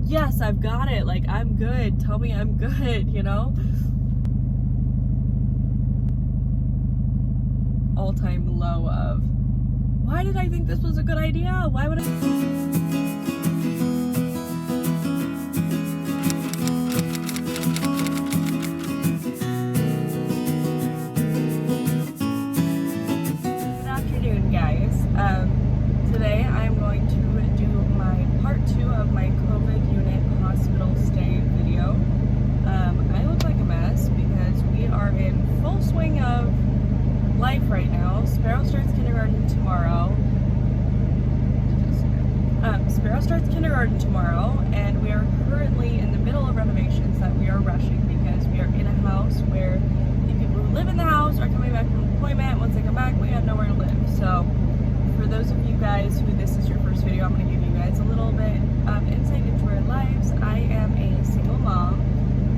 yes, I've got it, like, I'm good, tell me I'm good, you know? All-time low of, why did I think this was a good idea? Why would I? Today I'm going to do my part 2 of my COVID unit hospital stay video. I look like a mess because we are in full swing of life right now. Sparrow starts kindergarten tomorrow. And we are currently in the middle of renovations that we are rushing because we are in a house where the people who live in the house are coming back from deployment. Once they come back, we have nowhere to live. So for those of you guys who this is your first video, I'm going to give you guys a little bit of insight into our lives. I am a single mom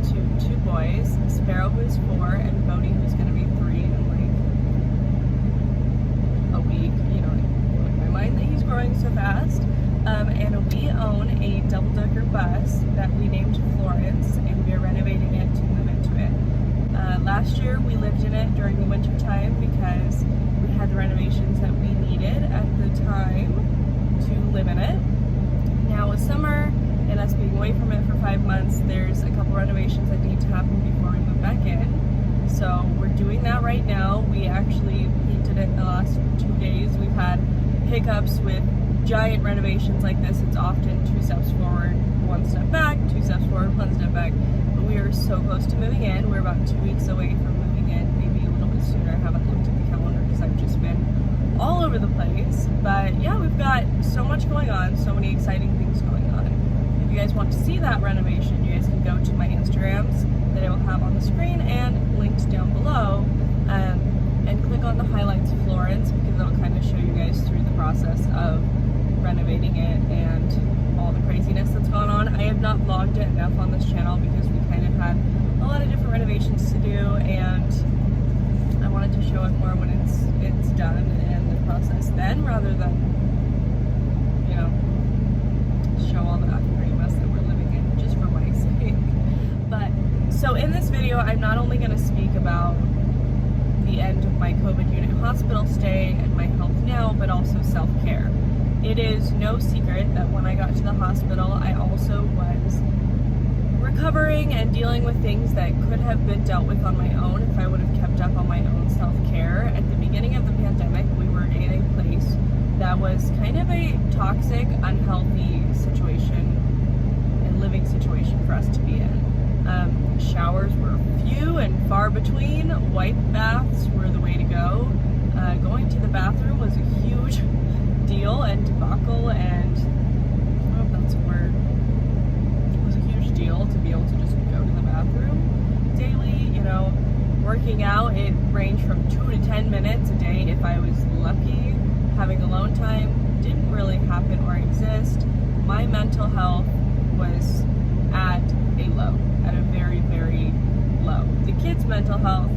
to 2 boys, Sparrow who is 4 and Bodie who's going to be 3 in like a week. You know, it blew my mind that he's growing so fast. And we own a double-decker bus that we named Florence, and we are renovating it to move into it. Last year we lived in it during the winter time because we had the renovations that we needed at the time to live in it. Now with summer and us being away from it for 5 months, there's a couple renovations that need to happen before we move back in. So we're doing that right now. We actually painted it the last 2 days. We've had hiccups with giant renovations like this. It's often 2 steps forward, 1 step back, 2 steps forward, 1 step back. But we are so close to moving in. We're about 2 weeks away from moving in, maybe a little bit sooner. I haven't looked at the calendar because I've just been all over the place. But yeah, we've got so much going on, so many exciting things going on. If you guys want to see that renovation, you guys can go to my Instagrams that I will have on the screen and linked down below, and click on the highlights of Florence because it'll kind of show you guys through the process of renovating it and all the craziness that's gone on. I have not vlogged it enough on this channel because we kind of had a lot of different renovations to do, and I wanted to show it more when it's done and the process then, rather than, you know, show all the great mess that we're living in just for my sake. But so in this video, I'm not only going to speak about the end of my COVID unit hospital stay and my health now, but also self-care. It is no secret that when I got to the hospital, I also was recovering and dealing with things that could have been dealt with on my own if I would have kept up on my own self-care. At the beginning of the pandemic, we were in a place that was kind of a toxic, unhealthy situation and living situation for us to be in. Showers were few and far between. Wipe baths were the way to go. Going to the bathroom was a huge deal and debacle, and I don't know if that's a word. It was a huge deal to be able to just go to the bathroom daily. You know, working out, it ranged from 2 to 10 minutes a day if I was lucky. Having alone time didn't really happen or exist. My mental health was at a low, at a very, very low. The kids' mental health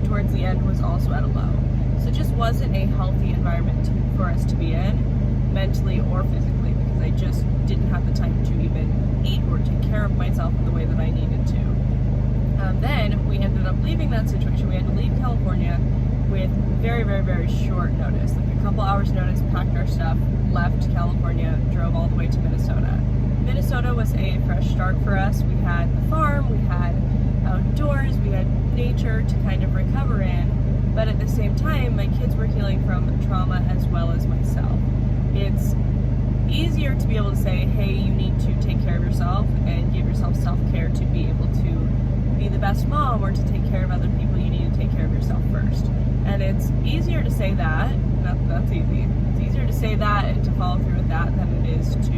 towards the end was also at a low. So it just wasn't a healthy environment for us to be in, mentally or physically, because I just didn't have the time to even eat or take care of myself in the way that I needed to. Then we ended up leaving that situation. We had to leave California with very, very, very short notice, like a couple hours notice, packed our stuff, left California, drove all the way to Minnesota. Minnesota was a fresh start for us. We had the farm, we had outdoors, we had nature to kind of recover in. But at the same time, my kids were healing from trauma as well as myself. It's easier to be able to say, hey, you need to take care of yourself and give yourself self-care to be able to be the best mom, or to take care of other people. You need to take care of yourself first. And it's easier to say that, that's easy. It's easier to say that and to follow through with that than it is to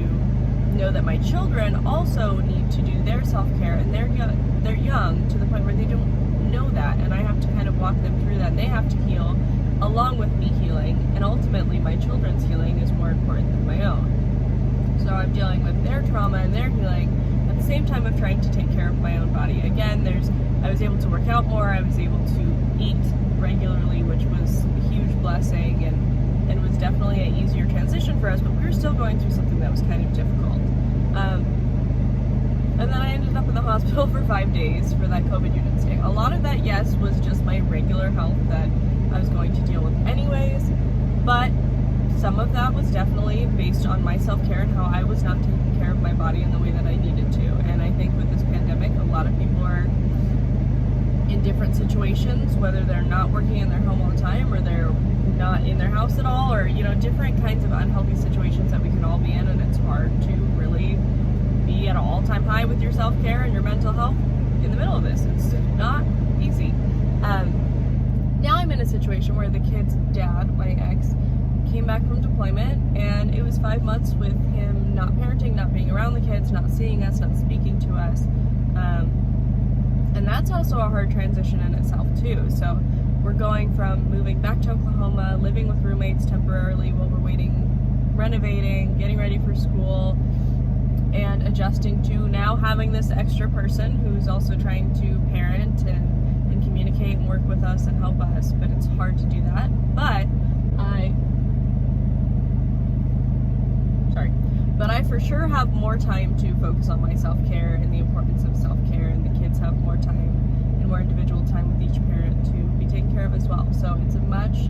know that my children also need to do their self-care, and they're young to the point where they don't know that, and I have to kind of walk them through that, and they have to heal along with me healing, and ultimately my children's healing is more important than my own. So I'm dealing with their trauma and their healing at the same time of trying to take care of my own body. Again, I was able to work out more, I was able to eat regularly, which was a huge blessing, and was definitely an easier transition for us, but we were still going through something that was kind of difficult. hospital for 5 days for that COVID unit stay. A lot of that, yes, was just my regular health that I was going to deal with anyways, but some of that was definitely based on my self-care and how I was not taking care of my body in the way that I needed to. And I think with this pandemic, a lot of people are in different situations, whether they're not working in their home all the time or they're not in their house at all, or, you know, different kinds of unhealthy situations that we can all be in, and it's hard to really be at an all-time high with your self-care and your mental health in the middle of this. It's not easy. Now I'm in a situation where the kid's dad, my ex, came back from deployment, and it was 5 months with him not parenting, not being around the kids, not seeing us, not speaking to us. And that's also a hard transition in itself too. So we're going from moving back to Oklahoma, living with roommates temporarily while we're waiting, renovating, getting ready for school, and adjusting to now having this extra person who's also trying to parent and communicate and work with us and help us. But it's hard to do that. But I for sure have more time to focus on my self-care and the importance of self-care, and the kids have more time and more individual time with each parent to be taken care of as well. So it's a much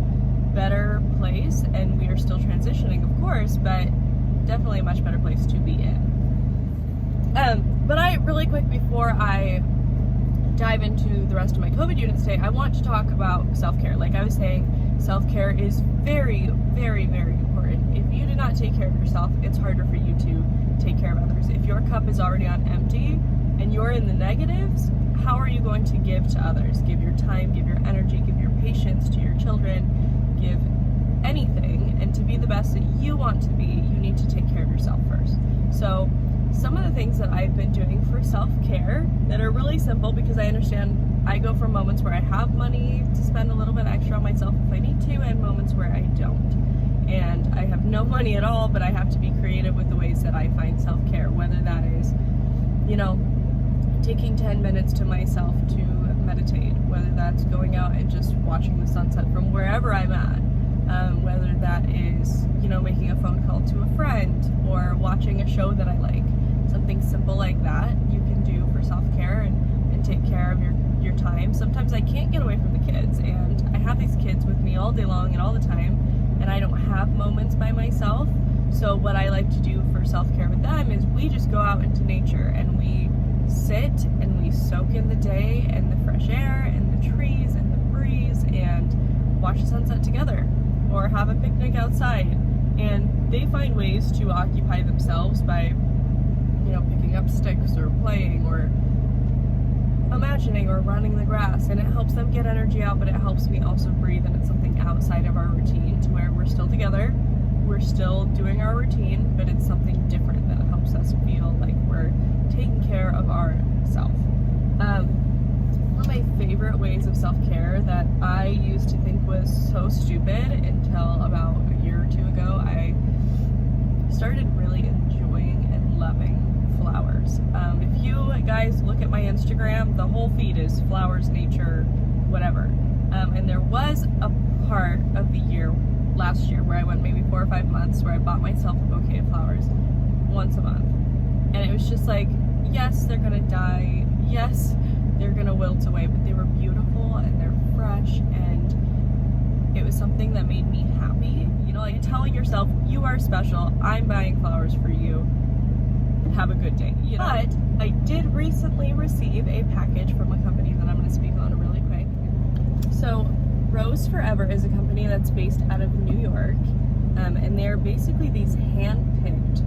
better place, and we are still transitioning, of course, but definitely a much better place to be in. But really quick, before I dive into the rest of my COVID unit stay, I want to talk about self-care. Like I was saying, self-care is very, very, very important. If you do not take care of yourself, it's harder for you to take care of others. If your cup is already on empty and you're in the negatives, how are you going to give to others? Give your time, give your energy, give your patience to your children, give anything. And to be the best that you want to be, you need to take care of yourself first. So some of the things that I've been doing for self-care that are really simple, because I understand I go from moments where I have money to spend a little bit extra on myself if I need to, and moments where I don't. And I have no money at all, but I have to be creative with the ways that I find self-care, whether that is, you know, taking 10 minutes to myself to meditate, whether that's going out and just watching the sunset from wherever I'm at, whether that is, you know, making a phone call to a friend or watching a show that I like. Something simple like that you can do for self-care and take care of your time. Sometimes I can't get away from the kids, and I have these kids with me all day long and all the time, and I don't have moments by myself. So what I like to do for self-care with them is we just go out into nature and we sit and we soak in the day and the fresh air and the trees and the breeze and watch the sunset together, or have a picnic outside. And they find ways to occupy themselves by, you know, picking up sticks or playing or imagining or running the grass, and it helps them get energy out, but it helps me also breathe, and it's something outside of our routine to where we're still together, we're still doing our routine, but it's something different that helps us feel like we're taking care of ourselves. One of my favorite ways of self-care that I used to think was so stupid until about a year or two ago, I started really enjoying and loving flowers. If you guys look at my Instagram, the whole feed is flowers, nature, whatever. And there was a part of the year last year where I went maybe 4 or 5 months where I bought myself a bouquet of flowers once a month. And it was just like, yes, they're gonna die, yes, they're gonna wilt away, but they were beautiful and they're fresh, and it was something that made me happy. You know, like telling yourself, you are special, I'm buying flowers for you, have a good day. You know? But I did recently receive a package from a company that I'm going to speak on really quick. So Rose Forever is a company that's based out of New York, and they're basically these hand-picked,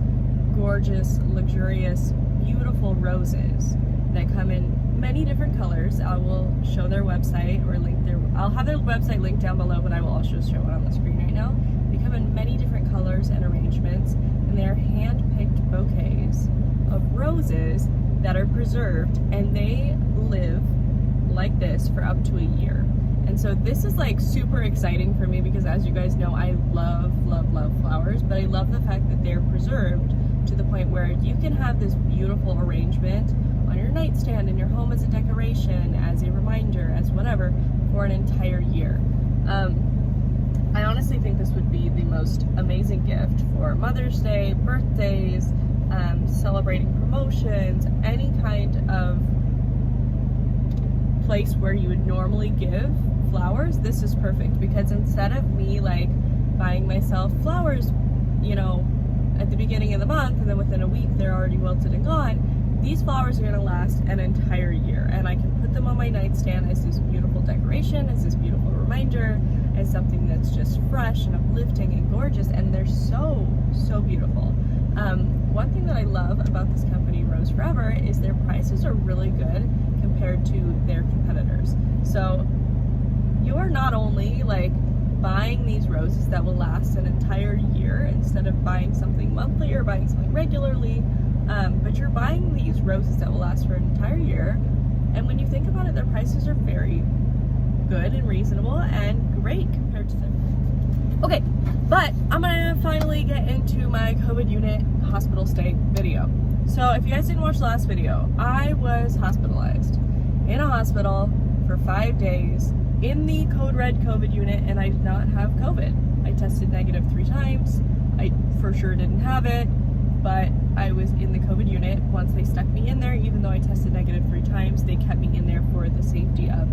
gorgeous, luxurious, beautiful roses that come in many different colors. I will show their website or link their, I'll have their website linked down below, but I will also show it on the screen right now. They come in many different colors and arrangements, and they're hand-picked bouquets of roses that are preserved, and they live like this for up to a year. And so this is like super exciting for me because, as you guys know, I love flowers, but I love the fact that they're preserved to the point where you can have this beautiful arrangement on your nightstand in your home as a decoration, as a reminder, as whatever, for an entire year. I honestly think this would be the most amazing gift for Mother's Day, birthdays, celebrating promotions, any kind of place where you would normally give flowers, this is perfect, because instead of me like buying myself flowers, you know, at the beginning of the month and then within a week they're already wilted and gone, these flowers are going to last an entire year, and I can put them on my nightstand as this beautiful decoration, as this beautiful reminder, as something that's just fresh and uplifting and gorgeous, and they're so beautiful. One thing that I love about this company, Rose Forever, is their prices are really good compared to their competitors. So you are not only like buying these roses that will last an entire year instead of buying something monthly or buying something regularly, but you're buying these roses that will last for an entire year. And when you think about it, their prices are very good and reasonable and great compared to them. Okay, but I'm gonna finally get into my COVID unit hospital stay video. So if you guys didn't watch the last video, I was hospitalized in a hospital for 5 days in the code red COVID unit, and I did not have COVID. I tested negative 3 times. I for sure didn't have it, but I was in the COVID unit. Once they stuck me in there, even though I tested negative 3 times, they kept me in there for the safety of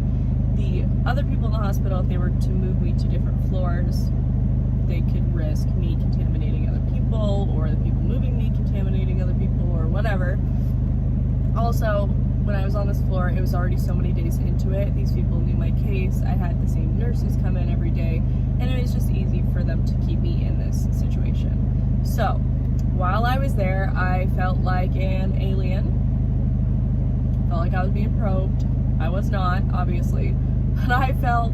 the other people in the hospital. If they were to move me to different floors, they could risk me contaminating other people, or the people moving me contaminating other people, or whatever. Also, when I was on this floor, it was already so many days into it. These people knew my case. I had the same nurses come in every day, and it was just easy for them to keep me in this situation. So, while I was there, I felt like an alien. Felt like I was being probed. I was not, obviously, but I felt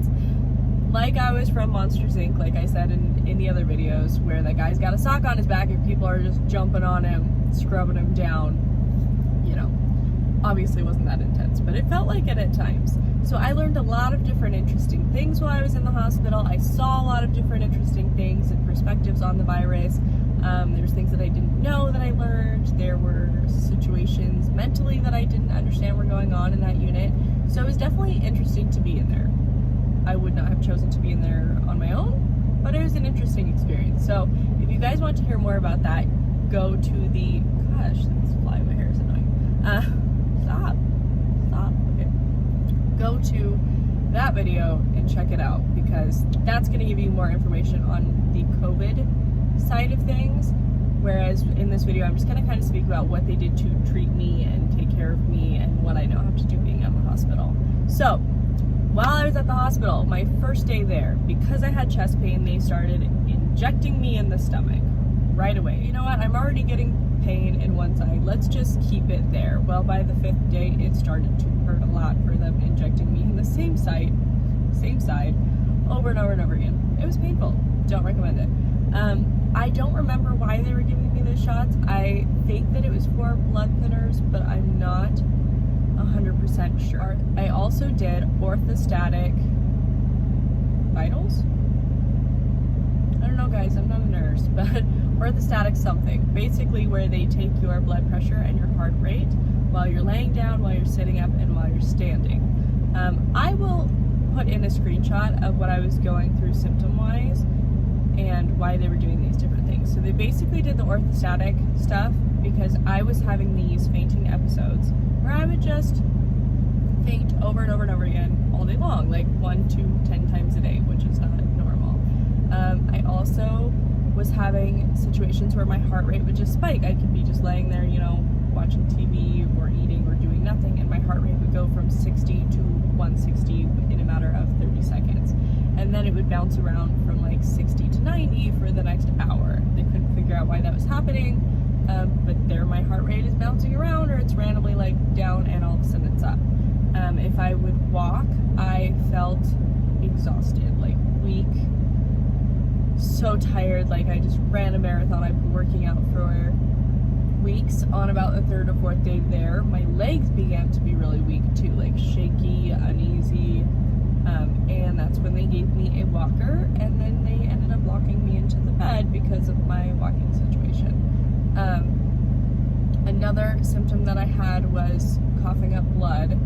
like I was from Monsters Inc., like I said in the other videos, where that guy's got a sock on his back and people are just jumping on him, scrubbing him down. You know, obviously it wasn't that intense, but it felt like it at times. So I learned a lot of different interesting things while I was in the hospital. I saw a lot of different interesting things and perspectives on the virus. There's things that I didn't know that I learned. There were situations mentally that I didn't understand were going on in that unit. So it was definitely interesting to be in there. I would not have chosen to be in there on my own, but it was an interesting experience. So if you guys want to hear more about that, go to the, gosh, this fly in my hair is annoying. Stop. Okay. Go to that video and check it out, because that's going to give you more information on the COVID side of things. Whereas in this video, I'm just going to kind of speak about what they did to treat me and take care of me and what I know how to do being at the hospital. So, while I was at the hospital, my first day there, because I had chest pain, they started injecting me in the stomach right away. You know what? I'm already getting pain in one side. Let's just keep it there. Well, by the 5th day, it started to hurt a lot for them injecting me in the same side, over and over and over again. It was painful. Don't recommend it. I don't remember why they were giving me those shots. I think that it was for blood thinners, but I'm not 100% sure. I also did orthostatic vitals. I don't know, guys, I'm not a nurse, but orthostatic something. Basically where they take your blood pressure and your heart rate while you're laying down, while you're sitting up, and while you're standing. I will put in a screenshot of what I was going through symptom-wise and why they were doing these different things. So they basically did the orthostatic stuff because I was having these fainting episodes where I would just faint over and over and over again all day long, like 1 to 10 times a day, which is not normal. I also was having situations where my heart rate would just spike. I could be just laying there, you know, watching TV or eating or doing nothing, and my heart rate would go from 60 to 160 in a matter of 30 seconds. And then it would bounce around from like 60 to 90 for the next hour. They couldn't figure out why that was happening, but there my heart rate is bouncing around, or it's randomly like down and all of a sudden it's up. If I would walk, I felt exhausted, like weak, so tired, like I just ran a marathon. I've been working out for weeks. On about the 3rd or 4th day there, my legs began to be really weak too, like shaky, uneasy, and that's when they gave me a walker, and then they ended up locking me into the bed because of my walking situation. Another symptom that I had was coughing up blood.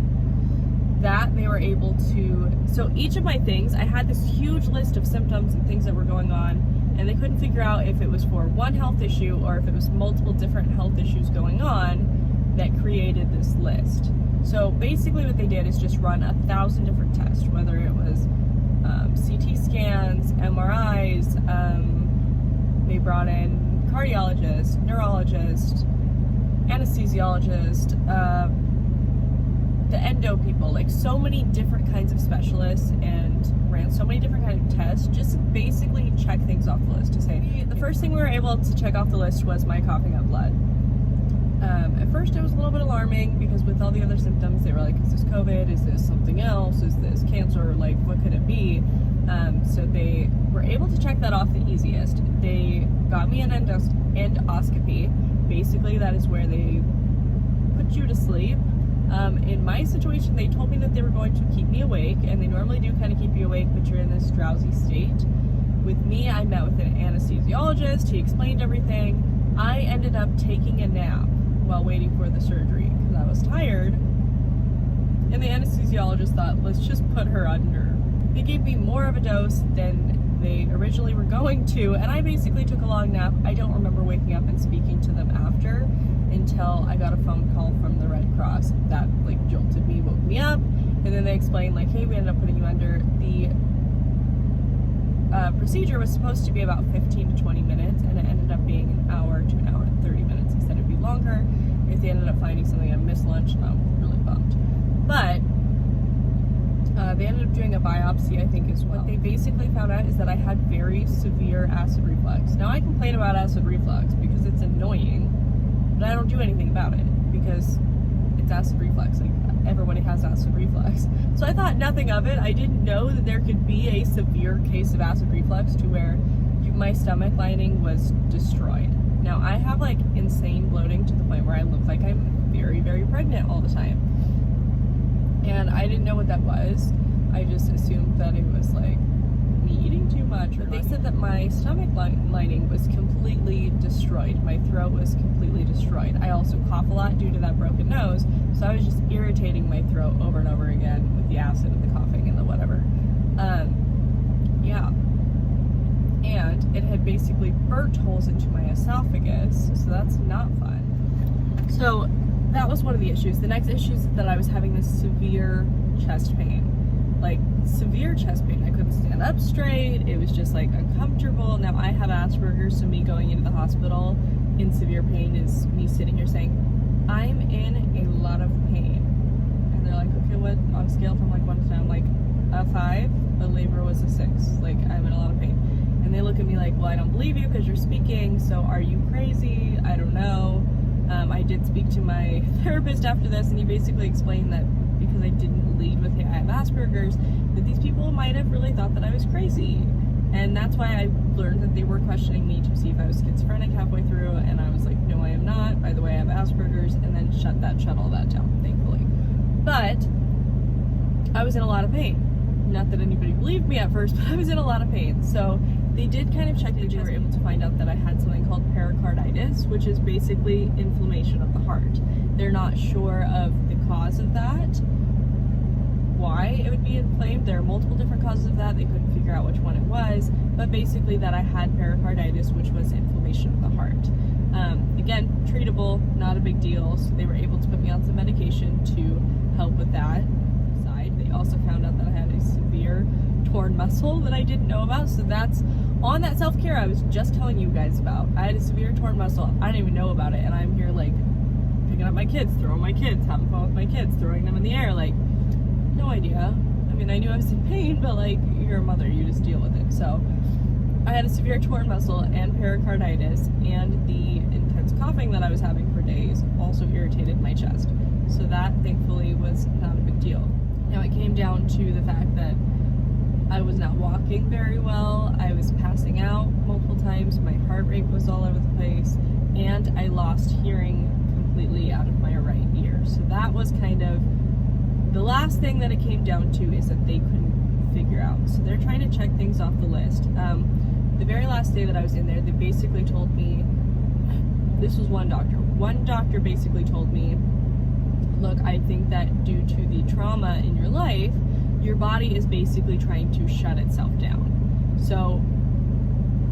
That they were able to, so each of my things, I had this huge list of symptoms and things that were going on, and they couldn't figure out if it was for one health issue or if it was multiple different health issues going on that created this list. So basically what they did is just run 1,000 different tests, whether it was CT scans, MRIs, they brought in cardiologist, neurologist, anesthesiologist, the endo people, like so many different kinds of specialists, and ran so many different kinds of tests just to basically check things off the list to say, the first thing we were able to check off the list was my coughing up blood. At first it was a little bit alarming because with all the other symptoms, they were like, is this COVID? Is this something else? Is this cancer? Like, what could it be? So they were able to check that off the easiest. They got me an endoscopy. Basically, that is where they put you to sleep. In my situation, they told me that they were going to keep me awake, and they normally do kind of keep you awake, but you're in this drowsy state. With me, I met with an anesthesiologist. He explained everything. I ended up taking a nap while waiting for the surgery because I was tired, and the anesthesiologist thought, let's just put her under. They gave me more of a dose than they originally were going to, and I basically took a long nap. I don't remember waking up and speaking to them after until I got a phone call from the Red Cross that like jolted me, woke me up, and then they explained like, hey, we ended up putting you under. The procedure was supposed to be about 15 to 20 minutes, and it ended up being an hour to an hour and 30 minutes. He said it'd be longer if they ended up finding something. I missed lunch, and I was really bummed. But they ended up doing a biopsy, I think, as well. What they basically found out is that I had very severe acid reflux. Now, I complain about acid reflux because it's annoying, but I don't do anything about it because it's acid reflux. Like, everybody has acid reflux. So I thought nothing of it. I didn't know that there could be a severe case of acid reflux to where my stomach lining was destroyed. Now, I have like insane bloating to the point where I look like I'm very, very pregnant all the time. And I didn't know what that was. I just assumed that it was like me eating too much. But they said that my stomach lining was completely destroyed. My throat was completely destroyed. I also cough a lot due to that broken nose, so I was just irritating my throat over and over again with the acid and the coughing and the whatever. Yeah. And it had basically burnt holes into my esophagus, so that's not fun. So that was one of the issues. The next issue is that I was having this severe chest pain. Like, severe chest pain. I couldn't stand up straight. It was just like uncomfortable. Now, I have Asperger's, so me going into the hospital in severe pain is me sitting here saying, I'm in a lot of pain. And they're like, okay, what, on a scale from like 1 to 10, I'm like, a 5, a labor was a 6. Like, I'm in a lot of pain. And they look at me like, well, I don't believe you because you're speaking, so are you crazy? I don't know. I did speak to my therapist after this, and he basically explained that because I didn't lead with, hey, I have Asperger's, that these people might have really thought that I was crazy. And that's why I learned that they were questioning me to see if I was schizophrenic halfway through, and I was like, no, I am not. By the way, I have Asperger's, and then shut all that down, thankfully. But I was in a lot of pain. Not that anybody believed me at first, but I was in a lot of pain. So they did kind of check me. They were able to find out that I had something called pericarditis, which is basically inflammation of the heart. They're not sure of the cause of that, why it would be inflamed. There are multiple different causes of that. They couldn't figure out which one it was, but basically that I had pericarditis, which was inflammation of the heart. Again, treatable, not a big deal. So they were able to put me on some medication to help with that. They also found out that I had a severe torn muscle that I didn't know about. So that's on that self-care I was just telling you guys about. I had a severe torn muscle. I didn't even know about it, and I'm here like picking up my kids, throwing my kids, having fun with my kids, throwing them in the air. Like, no idea. I mean, I knew I was in pain, but like, you're a mother, you just deal with it. So I had a severe torn muscle and pericarditis, and the intense coughing that I was having for days also irritated my chest. So that thankfully was not a big deal. Now, it came down to the fact that I was not walking very well. I was passing out multiple times. My heart rate was all over the place, and I lost hearing completely out of my right ear. So that was kind of the last thing that it came down to, is that they couldn't figure out. So they're trying to check things off the list. The very last day that I was in there, they basically told me, this was one doctor. One doctor basically told me, look, I think that due to the trauma in your life, your body is basically trying to shut itself down. So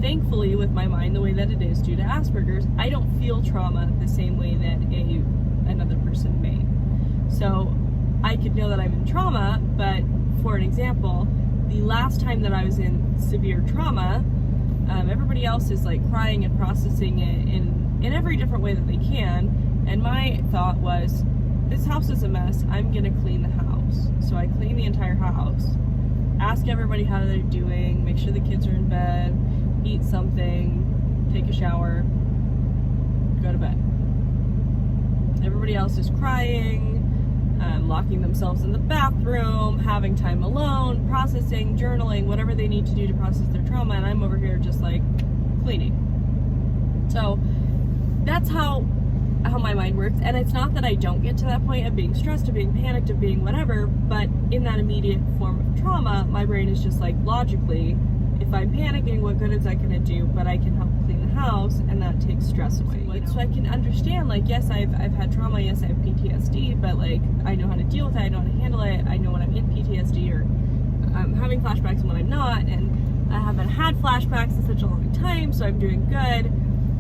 thankfully, with my mind the way that it is due to Asperger's, I don't feel trauma the same way that another person may. So I could know that I'm in trauma, but for an example, the last time that I was in severe trauma, everybody else is like crying and processing it in every different way that they can, and my thought was, this house is a mess, I'm gonna clean the house. So I clean the entire house, ask everybody how they're doing, make sure the kids are in bed, eat something, take a shower, go to bed. Everybody else is crying, locking themselves in the bathroom, having time alone, processing, journaling, whatever they need to do to process their trauma, and I'm over here just like cleaning. So that's how my mind works, and it's not that I don't get to that point of being stressed, of being panicked, of being whatever, but in that immediate form of trauma, my brain is just like, logically, if I'm panicking, what good is that going to do? But I can help clean the house, and that takes stress away. So I can understand, like, yes, I've had trauma, yes, I have PTSD, but like, I know how to deal with it, I know how to handle it, I know when I'm in PTSD, or I'm having flashbacks and when I'm not, and I haven't had flashbacks in such a long time, so I'm doing good.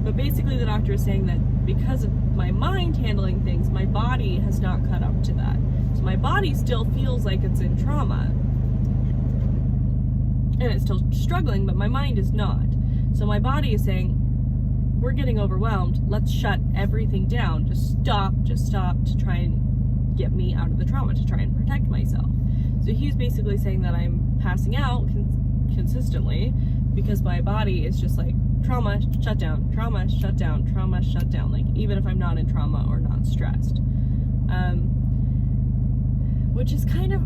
But basically the doctor is saying that because of my mind handling things, my body has not caught up to that. So my body still feels like it's in trauma, and it's still struggling, but my mind is not. So my body is saying, we're getting overwhelmed, let's shut everything down, just stop, to try and get me out of the trauma, to try and protect myself. So he's basically saying that I'm passing out consistently because my body is just like, trauma, shut down, trauma, shut down, trauma, shut down, like even if I'm not in trauma or not stressed. Which is kind of,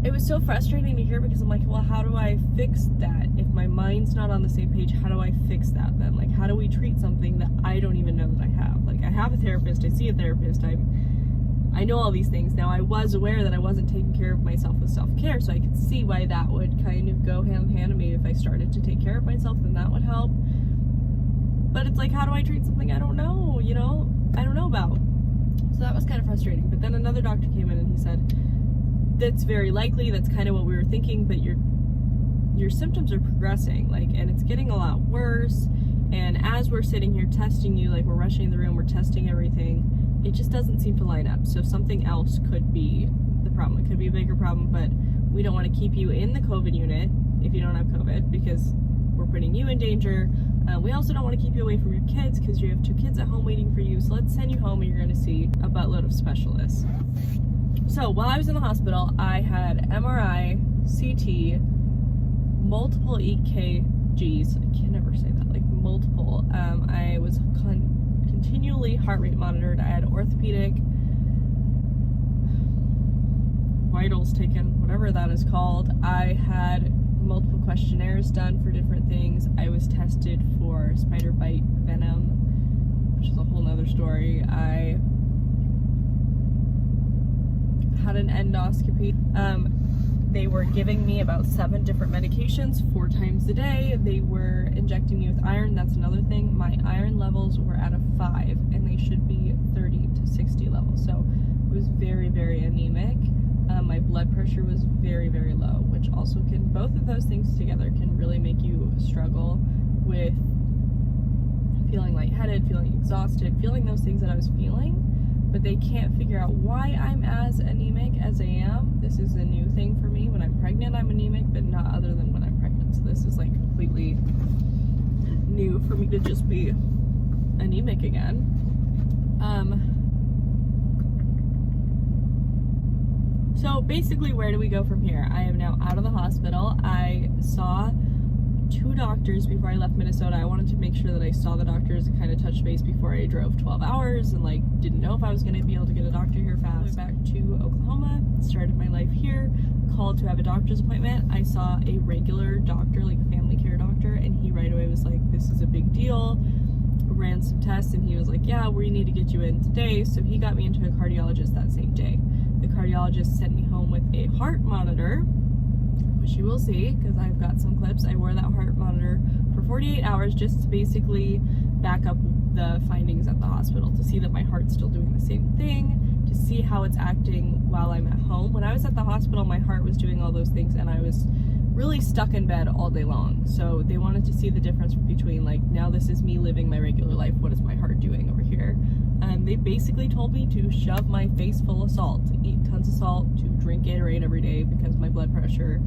it was so frustrating to hear, because I'm like, well, how do I fix that? If my mind's not on the same page, how do I fix that then? Like, how do we treat something that I don't even know that I have? Like, I have a therapist, I see a therapist, I know all these things. Now, I was aware that I wasn't taking care of myself with self-care, so I could see why that would kind of go hand in hand to me. If I started to take care of myself, then that would help. But it's like, how do I treat something I don't know, I don't know about? So that was kind of frustrating. But then another doctor came in and he said, that's very likely, that's kind of what we were thinking, but your symptoms are progressing, like, and it's getting a lot worse. And as we're sitting here testing you, like we're rushing the room, we're testing everything, it just doesn't seem to line up. So something else could be the problem. It could be a bigger problem, but we don't want to keep you in the COVID unit if you don't have COVID, because we're putting you in danger. We also don't want to keep you away from your kids because you have 2 kids at home waiting for you. So let's send you home and you're going to see a buttload of specialists. So while I was in the hospital, I had MRI, CT, multiple EKGs. I can never say that, like multiple. I was continually heart rate monitored. I had orthopedic vitals taken, whatever that is called. I had multiple questionnaires done for different things. I was tested for spider bite venom, which is a whole nother story. I had an endoscopy. They were giving me about 7 different medications 4 times a day. They were injecting me with iron. That's another thing. My iron levels were at a 5, and they should be 30 to 60 levels. So it was very, very anemic. My blood pressure was very, very low, which also can, both of those things together can really make you struggle with feeling lightheaded, feeling exhausted, feeling those things that I was feeling. But they can't figure out why I'm as anemic as I am. This is a new thing for me. When I'm pregnant, I'm anemic, but not other than when I'm pregnant. So this is like completely new for me to just be anemic again. So basically, where do we go from here? I am now out of the hospital. I saw 2 doctors before I left Minnesota. I wanted to make sure that I saw the doctors and kind of touch base before I drove 12 hours and like didn't know if I was going to be able to get a doctor here fast. I went back to Oklahoma, started my life here, called to have a doctor's appointment. I saw a regular doctor, like a family care doctor, and he right away was like, this is a big deal. Ran some tests and he was like, yeah, we need to get you in today. So he got me into a cardiologist that same day. The cardiologist sent me home with a heart monitor, which you will see because I've got some clips. I wore that heart monitor for 48 hours just to basically back up the findings at the hospital, to see that my heart's still doing the same thing, to see how it's acting while I'm at home. When I was at the hospital, my heart was doing all those things and I was really stuck in bed all day long. So they wanted to see the difference between, like, now this is me living my regular life, what is my heart doing over here? They basically told me to shove my face full of salt, to eat tons of salt, to drink Gatorade every day because of my blood pressure.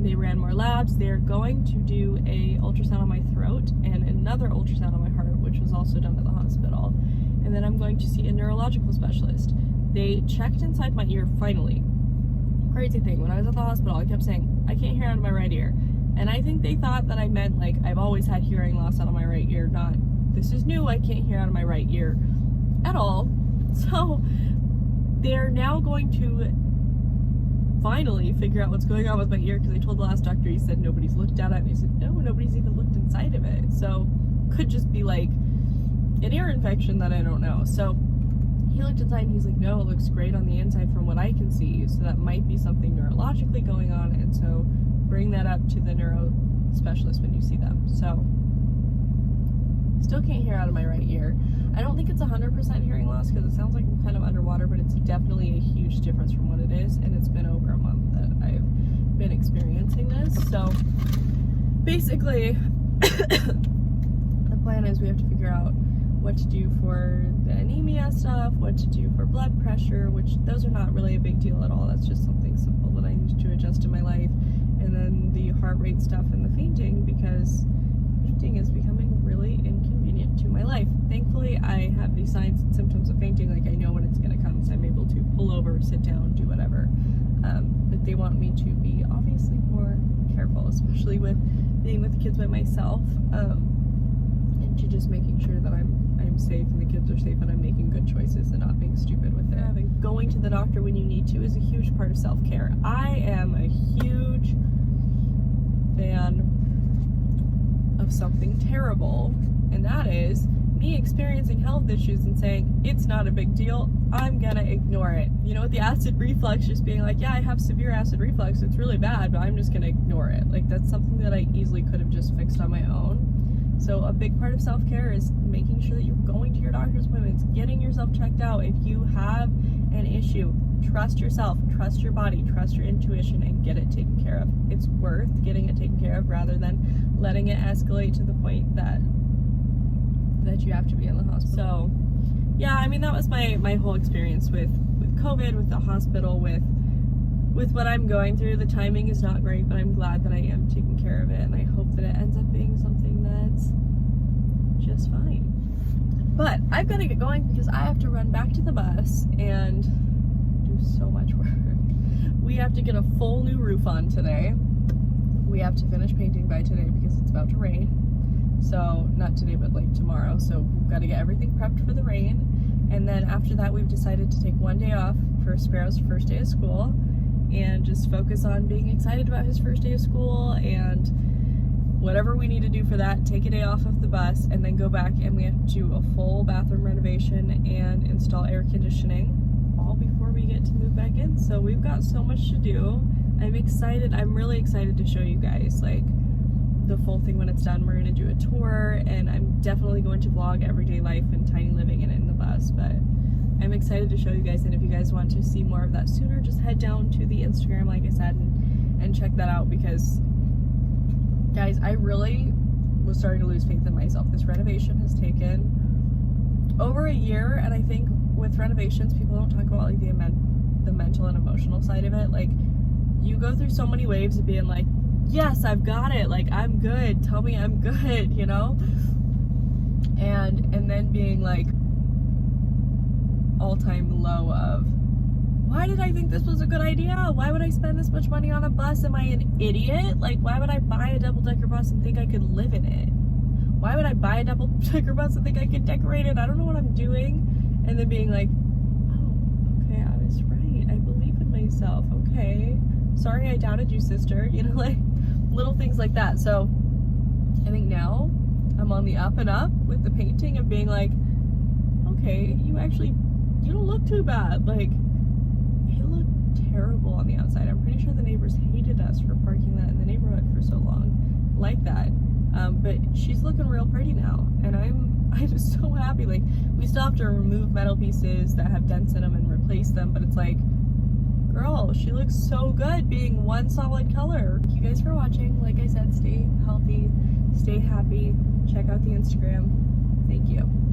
They ran more labs. They're going to do a ultrasound on my throat and another ultrasound on my heart, which was also done at the hospital. And then I'm going to see a neurological specialist. They checked inside my ear finally. Crazy thing, when I was at the hospital, I kept saying, I can't hear out of my right ear. And I think they thought that I meant, like, I've always had hearing loss out of my right ear, not, this is new, I can't hear out of my right ear at all. So they're now going to finally figure out what's going on with my ear, because I told the last doctor, he said nobody's looked at it, and he said no, nobody's even looked inside of it. So could just be like an ear infection that I don't know. So he looked inside and he's like, no, it looks great on the inside from what I can see, so that might be something neurologically going on, and so bring that up to the neuro specialist when you see them. So still can't hear out of my right ear. I don't think it's 100% hearing loss because it sounds like I'm kind of underwater, but it's definitely a huge difference from what it is, and it's been over a month that I've been experiencing this. So basically the plan is we have to figure out what to do for the anemia stuff, what to do for blood pressure, which those are not really a big deal at all. That's just something simple that I need to adjust in my life. And then the heart rate stuff and the fainting, because fainting is becoming really inconvenient to my life. Thankfully, I have the signs and symptoms of fainting, like I know when it's gonna come, so I'm able to pull over, sit down, do whatever. But they want me to be obviously more careful, especially with being with the kids by myself, and to just making sure that I'm safe and the kids are safe and I'm making good choices and not being stupid with it. And going to the doctor when you need to is a huge part of self-care. I am a huge fan of something terrible, and that is me experiencing health issues and saying, it's not a big deal, I'm gonna ignore it. You know, with the acid reflux, just being like, yeah, I have severe acid reflux, it's really bad, but I'm just gonna ignore it. Like, that's something that I easily could have just fixed on my own. So a big part of self-care is making sure that you're going to your doctor's appointments, getting yourself checked out. If you have an issue, trust yourself, trust your body, trust your intuition, and get it taken care of. It's worth getting it taken care of rather than letting it escalate to the point that you have to be in the hospital. So yeah, I mean, that was my whole experience with COVID, with the hospital, with what I'm going through. The timing is not great, but I'm glad that I am taking care of it, and I hope that it ends up being something that's just fine. But I've got to get going because I have to run back to the bus and do so much work. We have to get a full new roof on today. We have to finish painting by today because it's about to rain. So not today, but like tomorrow. So we've got to get everything prepped for the rain. And then after that, we've decided to take one day off for Sparrow's first day of school and just focus on being excited about his first day of school, and whatever we need to do for that, take a day off of the bus, and then go back and we have to do a full bathroom renovation and install air conditioning all before we get to move back in. So we've got so much to do. I'm excited. I'm really excited to show you guys like the full thing when it's done. We're going to do a tour, and I'm definitely going to vlog everyday life and tiny living and in the bus, but I'm excited to show you guys. And if you guys want to see more of that sooner, just head down to the Instagram, like I said, and check that out, because guys, I really was starting to lose faith in myself. This renovation has taken over a year, and I think with renovations, people don't talk about like the mental and emotional side of it. Like, you go through so many waves of being like, yes, I've got it, like I'm good, tell me I'm good, you know, and then being like all-time low of, why did I think this was a good idea? Why would I spend this much money on a bus? Am I an idiot? Like, why would I buy a double-decker bus and think I could live in it? Why would I buy a double-decker bus and think I could decorate it? I don't know what I'm doing. And then being like, oh, okay, I was right. I believe in myself. Okay. Sorry I doubted you, sister. You know, like, little things like that. So I think now I'm on the up and up with the painting of being like, okay, you don't look too bad. Like, it looked terrible on the outside. I'm pretty sure the neighbors hated us for parking that in the neighborhood for so long like that. But she's looking real pretty now, and I'm so happy. Like, we still have to remove metal pieces that have dents in them and replace them, but it's like, Girl, she looks so good being one solid color. Thank you guys for watching. Like I said, stay healthy, stay happy. Check out the Instagram. Thank you.